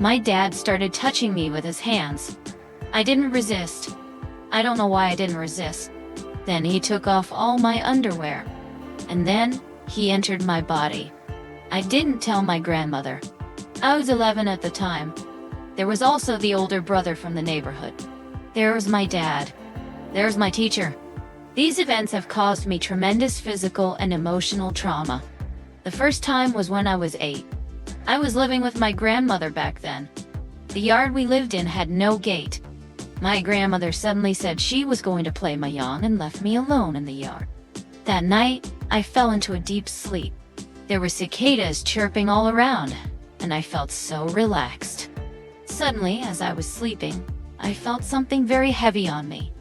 My dad started touching me with his hands. I didn't resist. I don't know why I didn't resist. Then he took off all my underwear. And then he entered my body. I didn't tell my grandmother. I was 11 at the time. There was also the older brother from the neighborhood. There was my dad. There's my teacher. These events have caused me tremendous physical and emotional trauma. The first time was when I was 8. I was living with my grandmother back then. The yard we lived in had no gate. My grandmother suddenly said she was going to play mahjong and left me alone in the yard. That night, I fell into a deep sleep. There were cicadas chirping all around, and I felt so relaxed. Suddenly, as I was sleeping, I felt something very heavy on me.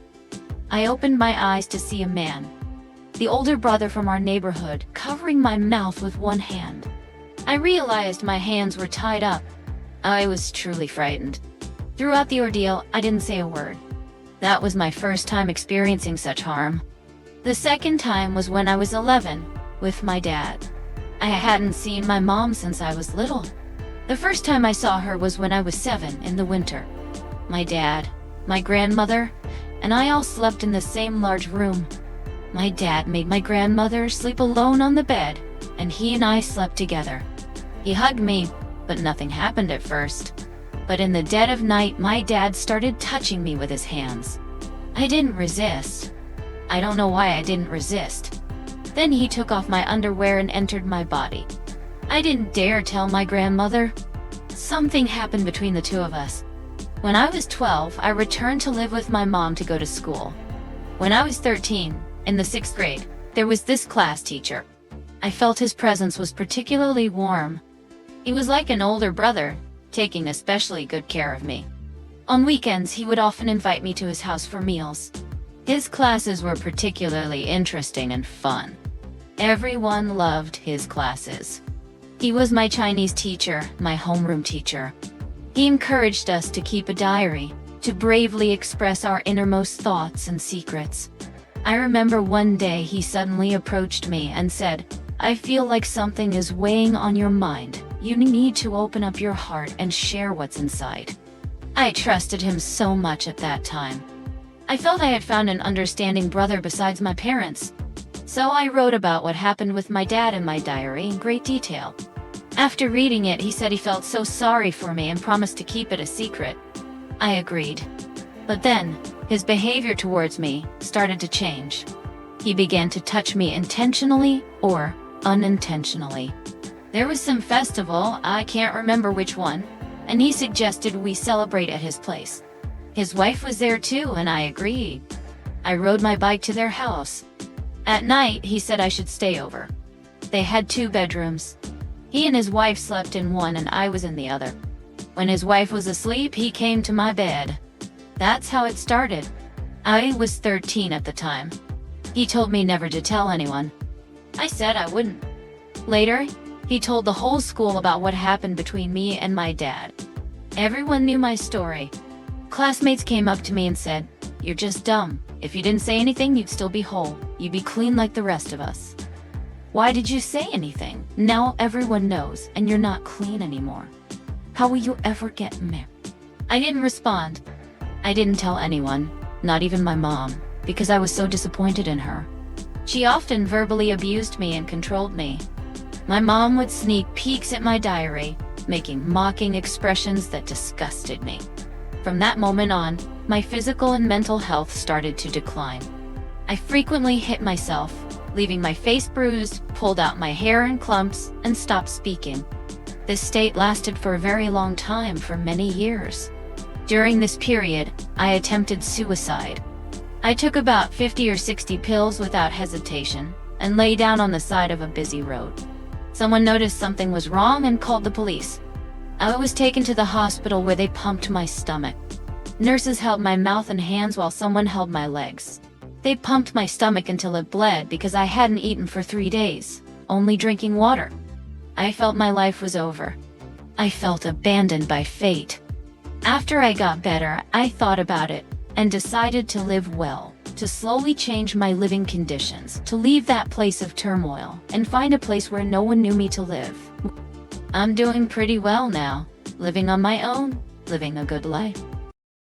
I opened my eyes to see a man, the older brother from our neighborhood, covering my mouth with one hand. I realized my hands were tied up. I was truly frightened. Throughout the ordeal, I didn't say a word. That was my first time experiencing such harm. The second time was when I was 11, with my dad. I hadn't seen my mom since I was little. The first time I saw her was when I was 7 in the winter. My dad, my grandmother, and I all slept in the same large room. My dad made my grandmother sleep alone on the bed, and he and I slept together. He hugged me, but nothing happened at first. But in the dead of night, my dad started touching me with his hands. I didn't resist. I don't know why I didn't resist. Then he took off my underwear and entered my body. I didn't dare tell my grandmother. Something happened between the two of us. When I was 12, I returned to live with my mom to go to school. When I was 13, in the 6th grade, there was this class teacher. I felt his presence was particularly warm. He was like an older brother, taking especially good care of me. On weekends, he would often invite me to his house for meals. His classes were particularly interesting and fun. Everyone loved his classes. He was my Chinese teacher, my homeroom teacher. He encouraged us to keep a diary, to bravely express our innermost thoughts and secrets. I remember one day he suddenly approached me and said, "I feel like something is weighing on your mind. You need to open up your heart and share what's inside." I trusted him so much at that time. I felt I had found an understanding brother besides my parents. So I wrote about what happened with my dad in my diary in great detail. After reading it, he said he felt so sorry for me and promised to keep it a secret. I agreed. But then, his behavior towards me started to change. He began to touch me intentionally or unintentionally. There was some festival, I can't remember which one, and he suggested we celebrate at his place. His wife was there too, and I agreed. I rode my bike to their house. At night, he said I should stay over. They had 2 bedrooms. He and his wife slept in one and I was in the other. When his wife was asleep, he came to my bed. That's how it started. I was 13 at the time. He told me never to tell anyone. I said I wouldn't. Later, he told the whole school about what happened between me and my dad. Everyone knew my story. Classmates came up to me and said, "You're just dumb. If you didn't say anything, you'd still be whole. You'd be clean like the rest of us. Why did you say anything? Now everyone knows, and you're not clean anymore. How will you ever get married?" I didn't respond. I didn't tell anyone, not even my mom, because I was so disappointed in her. She often verbally abused me and controlled me. My mom would sneak peeks at my diary, making mocking expressions that disgusted me. From that moment on, my physical and mental health started to decline. I frequently hit myself, leaving my face bruised, pulled out my hair in clumps, and stopped speaking. This state lasted for a very long time, for many years. During this period, I attempted suicide. I took about 50 or 60 pills without hesitation, and lay down on the side of a busy road. Someone noticed something was wrong and called the police. I was taken to the hospital where they pumped my stomach. Nurses held my mouth and hands while someone held my legs. They pumped my stomach until it bled because I hadn't eaten for 3 days, only drinking water. I felt my life was over. I felt abandoned by fate. After I got better, I thought about it and decided to live well, to slowly change my living conditions, to leave that place of turmoil and find a place where no one knew me to live. I'm doing pretty well now. living on my own, living a good life.